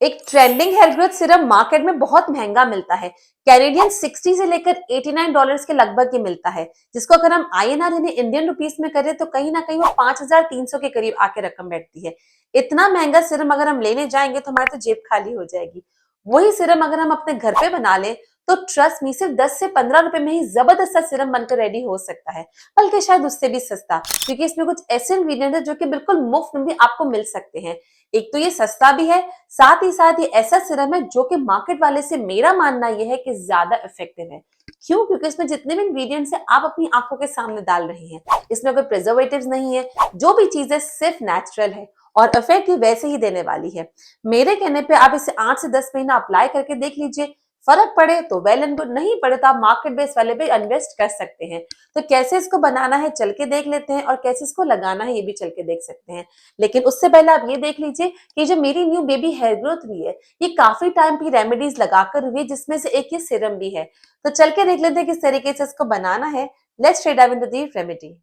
एक trending hair growth serum market में बहुत महंगा मिलता है। कैनेडियन 60 से लेकर $89 के लगभग ये मिलता है, जिसको अगर हम INR यानी इंडियन रुपीस में करें तो कहीं ना कहीं वो 5300 के करीब आके रकम बैठती है। इतना महंगा सीरम अगर हम लेने जाएंगे तो हमारी तो जेब खाली हो जाएगी। वही सीरम अगर हम अपने घर पे बना ले तो ट्रस्ट मी सिर्फ 10 से 15 रुपए में ही जबरदस्त सा सीरम बनकर रेडी हो सकता है, बल्कि शायद उससे भी सस्ता, क्योंकि इसमें कुछ ऐसे इंग्रेडिएंट है जो कि बिल्कुल मुफ्त में भी आपको मिल सकते हैं। एक तो ये सस्ता भी है, साथ ही साथ ये ऐसा सीरम है जो कि मार्केट वाले से मेरा मानना यह है कि ज्यादा इफेक्टिव है। क्यों? क्योंकि इसमें जितने भी इंग्रेडिएंट्स है आप अपनी आंखों के सामने डाल रहे हैं। इसमें कोई प्रिजर्वेटिव्स नहीं है, जो भी चीज है सिर्फ नेचुरल है और इफेक्ट भी वैसे ही देने वाली है। मेरे कहने पे आप इसे 8 से 10 महीना अप्लाई करके देख लीजिए। फर्क पड़े तो वेल एंड गुड, नहीं पड़े तो आप मार्केट बेस वाले पे इन्वेस्ट कर सकते हैं। तो कैसे इसको बनाना है चल के देख लेते हैं, और कैसे इसको लगाना है ये भी चल के देख सकते हैं। लेकिन उससे पहले आप ये देख लीजिए कि जो मेरी न्यू बेबी हेयर ग्रोथ हुई है ये काफी टाइम की रेमेडीज लगाकर हुई है, जिसमें से एक ये सीरम भी है। तो चल के देख लेते हैं किस तरीके से इसको बनाना है। Let's straight dive into the remedy.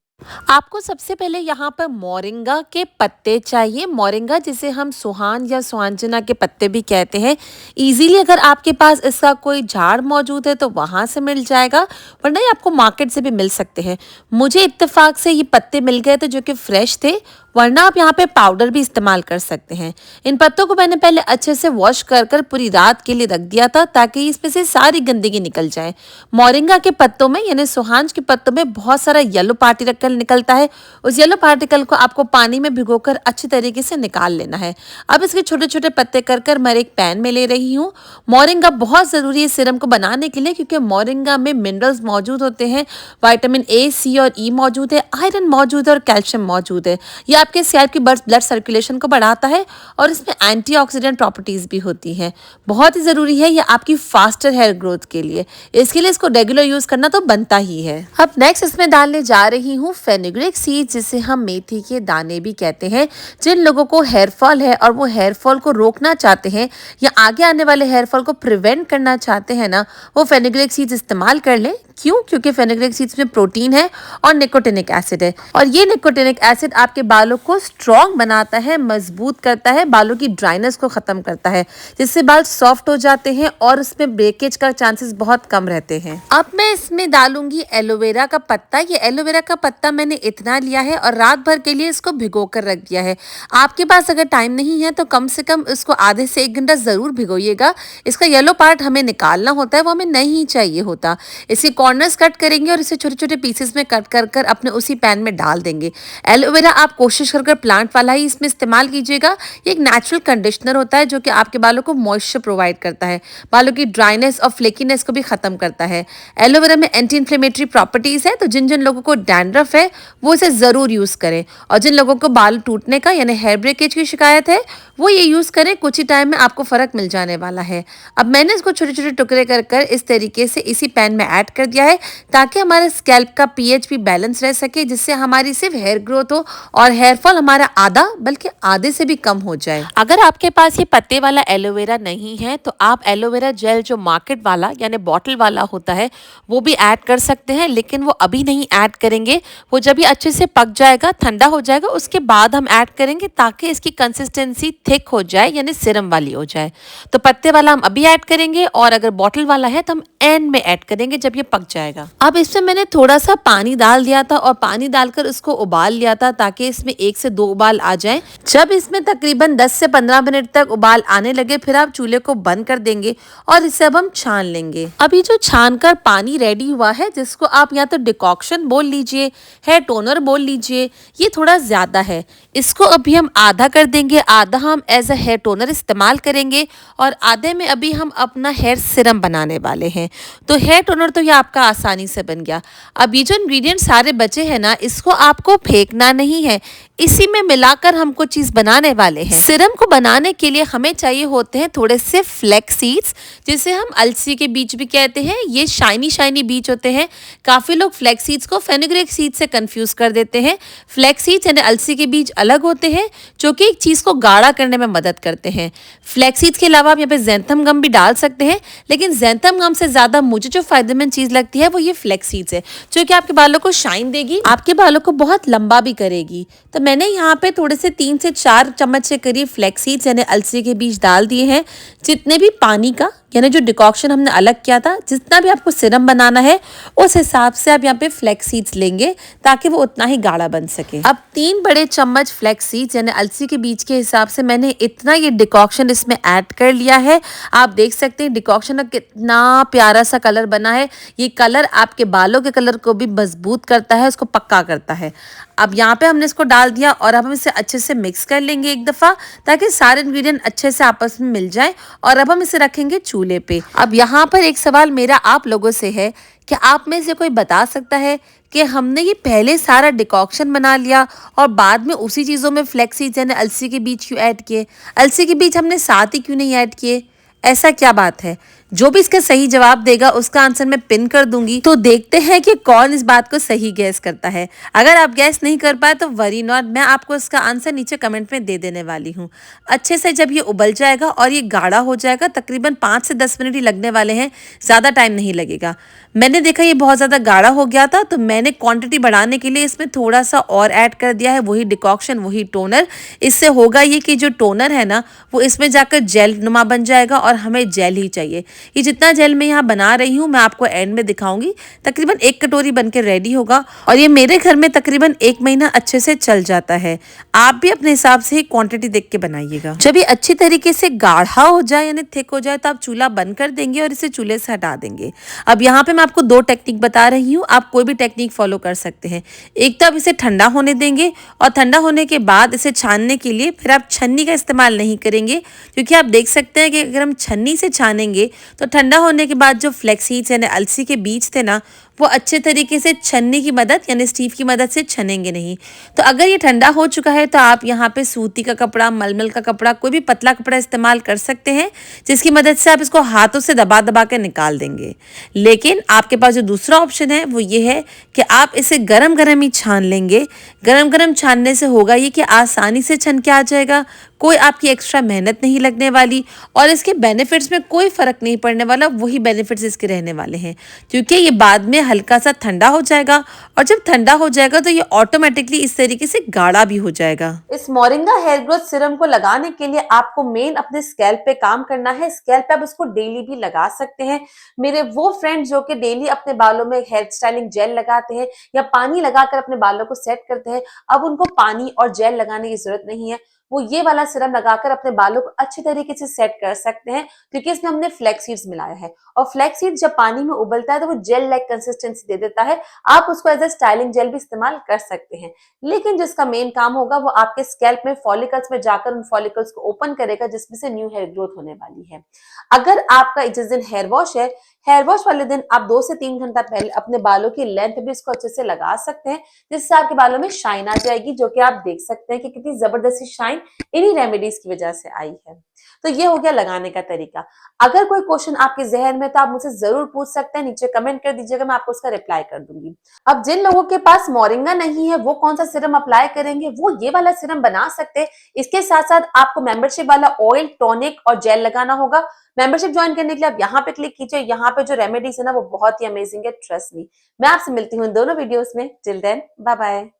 आपको सबसे पहले यहाँ पर मोरिंगा के पत्ते चाहिए। मोरिंगा जिसे हम सुहान या सुहांजना के पत्ते भी कहते हैं। इजीली अगर आपके पास इसका कोई झाड़ मौजूद है तो वहाँ से मिल जाएगा, वरना ये आपको मार्केट से भी मिल सकते हैं। मुझे इत्तेफाक से ये पत्ते मिल गए थे जो कि फ्रेश थे, वरना आप यहाँ पे पाउडर भी इस्तेमाल कर सकते हैं। इन पत्तों को मैंने पहले अच्छे से वॉश कर कर पूरी रात के लिए रख दिया था ताकि इसमें से सारी गंदगी निकल जाए। मोरिंगा के पत्तों में यानी सुहांज के पत्तों में बहुत सारा येलो पार्टिकल निकलता है। उस येलो पार्टिकल को आपको पानी में भिगोकर अच्छी तरीके से निकाल लेना है। अब इसके छोटे छोटे पत्ते कर कर मैं एक पैन में ले रही हूँ। मोरिंगा बहुत ज़रूरी है सीरम को बनाने के लिए, क्योंकि मोरिंगा में मिनरल्स मौजूद होते हैं, विटामिन A, C और E मौजूद है, आयरन मौजूद है और कैल्शियम मौजूद है। ये आपके स्कैल्प की ब्लड सर्कुलेशन को बढ़ाता है और इसमें एंटीऑक्सीडेंट प्रॉपर्टीज भी होती हैं। बहुत ही ज़रूरी है ये आपकी फास्टर हेयर ग्रोथ के लिए। इसके लिए इसको रेगुलर यूज़ करना तो बनता ही है। अब नेक्स्ट इसमें डालने जा रही हूँ फेनुग्रीक सीड्स, जिसे हम मेथी के दाने भी कहते हैं। जिन लोगों को हेयर फॉल है और वो हेयर फॉल को रोकना चाहते हैं या आगे आने वाले हेयर फॉल को प्रिवेंट करना चाहते हैं ना, वो फेनुग्रीक सीड्स इस्तेमाल कर लें। क्यों? क्योंकि फेनुग्रीक सीड्स में प्रोटीन है और निकोटिनिक एसिड है, और ये निकोटिनिक एसिड आपके बालों को स्ट्रॉन्ग बनाता है, मजबूत करता है, बालों की ड्राइनेस को खत्म करता है, जिससे बाल सॉफ्ट हो जाते हैं और उसमें ब्रेकेज का चांसेस बहुत कम रहते हैं। अब मैं इसमें डालूंगी एलोवेरा का पत्ता। ये एलोवेरा का पत्ता मैंने इतना लिया है और रात भर के लिए इसको भिगो कर रख दिया है। आपके पास अगर टाइम नहीं है तो कम से कम इसको आधे से 1 घंटा जरूर भिगोइएगा। इसका येलो पार्ट हमें निकालना होता है, वो हमें नहीं चाहिए होता। इसके कॉर्नर्स कट करेंगे और इसे छोटे छोटे पीसेस में कट कर कर अपने उसी पैन में डाल देंगे। एलोवेरा आप कोशिश कर प्लांट वाला ही इसमें इस्तेमाल कीजिएगा। ये एक नेचुरल कंडीशनर होता है जो कि आपके बालों को मॉइस्चर प्रोवाइड करता है, बालों की ड्राइनेस और फ्लेकीनेस को भी खत्म करता है। एलोवेरा में एंटी इन्फ्लेमेटरी प्रॉपर्टीज है, तो जिन जिन लोगों को डैंड्रफ है वो इसे जरूर यूज करें, और जिन लोगों को बाल टूटने का यानी हेयर ब्रेकेज की शिकायत है वो ये यूज करें। कुछ ही टाइम में आपको फर्क मिल जाने वाला है। अब मैंने इसको छोटे छोटे टुकड़े कर कर इस तरीके से इसी पैन में ऐड कर दिया है ताकि हमारे स्कैल्प का pH भी बैलेंस रह सके, जिससे हमारी सिर्फ हेयर ग्रोथ हो और हेयर फॉल हमारा आधा बल्कि आधे से भी कम हो जाए। अगर आपके पास ये पत्ते वाला एलोवेरा नहीं है तो आप एलोवेरा जेल जो मार्केट वाला यानी बॉटल वाला होता है वो भी ऐड कर सकते हैं, लेकिन वो अभी नहीं ऐड करेंगे। वो जब ये अच्छे से पक जाएगा, ठंडा हो जाएगा, उसके बाद हम ऐड करेंगे ताकि इसकी कंसिस्टेंसी थिक हो जाए यानी सिरम वाली हो जाए। तो पत्ते वाला हम अभी ऐड करेंगे और अगर बॉटल वाला है तो हम एंड में ऐड करेंगे जब ये पक जाएगा। अब इसमें मैंने थोड़ा सा पानी डाल दिया था और पानी डालकर इसको उबाल लिया था ताकि इसमें 1 से 2 उबाल आ जाएं। जब इसमें तकरीबन 10 से 15 मिनट तक उबाल आने लगे फिर आप चूल्हे को बंद कर देंगे और इसे अब हम छान लेंगे। अभी जो छान कर पानी रेडी हुआ है, जिसको आप या तो डिकॉक्शन बोल लीजिए, हेयर टोनर बोल लीजिए, ये थोड़ा ज्यादा है, इसको अभी हम आधा कर देंगे। आधा हम एज अ हेयर टोनर इस्तेमाल करेंगे और आधे में अभी हम अपना हेयर सिरम बनाने वाले हैं। तो हेयर टोनर तो ये आपका आसानी से बन गया। अब ये जो इंग्रेडिएंट सारे बचे हैं ना, इसको आपको फेंकना नहीं है, इसी में मिलाकर हम कुछ चीज बनाने वाले हैं। सिरम को बनाने के लिए हमें चाहिए होते हैं थोड़े से फ्लैक्स सीड्स, जिसे हम अलसी के बीज भी कहते हैं। ये शाइनी शाइनी बीज होते हैं। काफी लोग फ्लैक्स सीड्स को फेनुग्रीक सीड से कंफ्यूज कर देते हैं। फ्लैक्स सीड्स यानी अलसी के बीज अलग होते हैं जो कि एक चीज को गाढ़ा करने में मदद करते हैं। फ्लैक्स सीड्स के अलावा आप यहाँ पे ज़ैंथम गम भी डाल सकते हैं, लेकिन ज़ैंथम गम से ज्यादा मुझे जो फायदेमंद चीज लगती है वो ये फ्लैक्स सीड्स है, जो कि आपके बालों को शाइन देगी, आपके बालों को बहुत लंबा भी करेगी। तो मैंने यहाँ पे थोड़े से 3 से 4 चम्मच के करीब फ्लैक्स सीड्स यानी अलसी के बीज डाल दिए हैं। जितने भी पानी का यानी जो डिकॉक्शन हमने अलग किया था, जितना भी आपको सिरम बनाना है उस हिसाब से आप यहाँ पे फ्लैक्स सीड्स लेंगे ताकि वो उतना ही गाढ़ा बन सके। अब 3 बड़े चम्मच फ्लैक्स सीड्स यानी अलसी के बीज के हिसाब से मैंने इतना ये डिकॉक्शन इसमें ऐड कर लिया है। आप देख सकते हैं डिकॉक्शन का कितना प्यारा सा कलर बना है। ये कलर आपके बालों के कलर को भी मजबूत करता है, उसको पक्का करता है। अब यहाँ पे हमने इसको डाल दिया और अब हम इसे अच्छे से मिक्स कर लेंगे एक दफ़ा, ताकि सारे इंग्रेडिएंट अच्छे से आपस में मिल जाए। और अब हम इसे रखेंगे चूल्हे पे। अब यहाँ पर एक सवाल मेरा आप लोगों से है कि आप में से कोई बता सकता है कि हमने ये पहले सारा डिकॉक्शन बना लिया और बाद में उसी चीज़ों में फ्लैक्स सीड्स यानी अलसी के बीज क्यों ऐड किए? अलसी के बीज हमने साथ ही क्यों नहीं ऐड किए? ऐसा क्या बात है? जो भी इसका सही जवाब देगा उसका आंसर मैं पिन कर दूंगी। तो देखते हैं कि कौन इस बात को सही गैस करता है। अगर आप गैस नहीं कर पाए तो वरी नॉट, मैं आपको इसका आंसर नीचे कमेंट में दे देने वाली हूँ। अच्छे से जब ये उबल जाएगा और ये गाढ़ा हो जाएगा, तकरीबन 5 से 10 मिनट ही लगने वाले हैं, ज़्यादा टाइम नहीं लगेगा। मैंने देखा ये बहुत ज़्यादा गाढ़ा हो गया था, तो मैंने क्वांटिटी बढ़ाने के लिए इसमें थोड़ा सा और ऐड कर दिया है, वही डिकॉक्शन, वही टोनर। इससे होगा ये कि जो टोनर है ना वो इसमें जाकर जेल नुमा बन जाएगा और हमें जेल ही चाहिए। ये जितना जेल मैं यहाँ बना रही हूँ मैं आपको एंड में दिखाऊंगी। तकरीबन 1 कटोरी बनके रेडी होगा और ये मेरे घर में तकरीबन 1 महीना अच्छे से चल जाता है। आप भी अपने हिसाब से ही क्वांटिटी देख के बनाइएगा। जब ये अच्छी तरीके से गाढ़ा हो जाए यानी थिक हो जाए तो आप चूल्हा बंद कर देंगे और इसे चूल्हे से हटा देंगे। अब यहाँ पे मैं आपको 2 टेक्निक बता रही हूँ, आप कोई भी टेक्निक फॉलो कर सकते हैं। एक तो आप इसे ठंडा होने देंगे और ठंडा होने के बाद इसे छानने के लिए फिर आप छन्नी का इस्तेमाल नहीं करेंगे, क्योंकि आप देख सकते हैं कि अगर हम छन्नी से छानेंगे तो ठंडा होने के बाद जो फ्लैक्स सीड्स यानी अलसी के बीज थे ना वो अच्छे तरीके से छन्नी की मदद यानी स्टीव की मदद से छनेंगे नहीं। तो अगर ये ठंडा हो चुका है तो आप यहाँ पे सूती का कपड़ा, मलमल का कपड़ा, कोई भी पतला कपड़ा इस्तेमाल कर सकते हैं, जिसकी मदद से आप इसको हाथों से दबा दबा के निकाल देंगे। लेकिन आपके पास जो दूसरा ऑप्शन है वो ये है कि आप इसे गरम गरम ही छान लेंगे। गरम गरम छानने से होगा ये कि आसानी से छन के आ जाएगा, कोई आपकी एक्स्ट्रा मेहनत नहीं लगने वाली और इसके बेनिफिट्स में कोई फ़र्क नहीं पड़ने वाला, वही बेनिफिट्स इसके रहने वाले हैं, क्योंकि ये बाद में हल्का सा ठंडा हो जाएगा और जब ठंडा हो जाएगा तो ये ऑटोमेटिकली इस तरीके से गाढ़ा भी हो जाएगा। इस मोरिंगा हेयर ग्रोथ सीरम को लगाने के लिए आपको मेन अपने स्कैल्प पे काम करना है। स्कैल्प पे आप उसको डेली भी लगा सकते हैं। मेरे वो फ्रेंड्स जो कि डेली अपने बालों में हेयर स्टाइलिंग जेल लगाते हैं या पानी लगाकर अपने बालों को सेट करते हैं, अब उनको पानी और जेल लगाने की जरूरत नहीं है। वो ये वाला सीरम लगाकर अपने बालों को अच्छी तरीके से सेट कर सकते हैं, क्योंकि इसमें हमने फ्लैक्स सीड्स मिलाया है और फ्लैक्स सीड्स जब पानी में उबलता है तो वो जेल लाइक कंसिस्टेंसी दे देता है। आप उसको एज ए स्टाइलिंग जेल भी इस्तेमाल कर सकते हैं, लेकिन जिसका मेन काम होगा वो आपके स्कैल्प में फॉलिकल्स में जाकर उन फॉलिकल्स को ओपन करेगा, जिसमें से न्यू हेयर ग्रोथ होने वाली है। अगर आपका जिस दिन हेयर वॉश है, हेयर वॉश वाले दिन आप 2 से 3 घंटा पहले अपने बालों की लेंथ भी इसको अच्छे से लगा सकते हैं, जिससे आपके बालों में शाइन आ जाएगी, जो कि आप देख सकते हैं कि कितनी जबरदस्ती शाइन इन्हीं रेमेडीज की वजह से आई है। तो ये हो गया लगाने का तरीका। अगर कोई क्वेश्चन आपके जहन में तो आप मुझसे जरूर पूछ सकते हैं, नीचे कमेंट कर दीजिएगा, मैं आपको उसका रिप्लाई कर दूंगी। अब जिन लोगों के पास मोरिंगा नहीं है वो कौन सा सीरम अप्लाई करेंगे? वो ये वाला सीरम बना सकते हैं। इसके साथ साथ आपको मेंबरशिप वाला ऑयल, टॉनिक और जेल लगाना होगा। मेंबरशिप ज्वाइन करने के लिए आप यहाँ पे क्लिक कीजिए। यहाँ पे जो रेमेडीज है ना वो बहुत ही अमेजिंग है, ट्रस्ट मी। मैं आपसे मिलती हूँ इन दोनों वीडियोस में। Till then bye bye.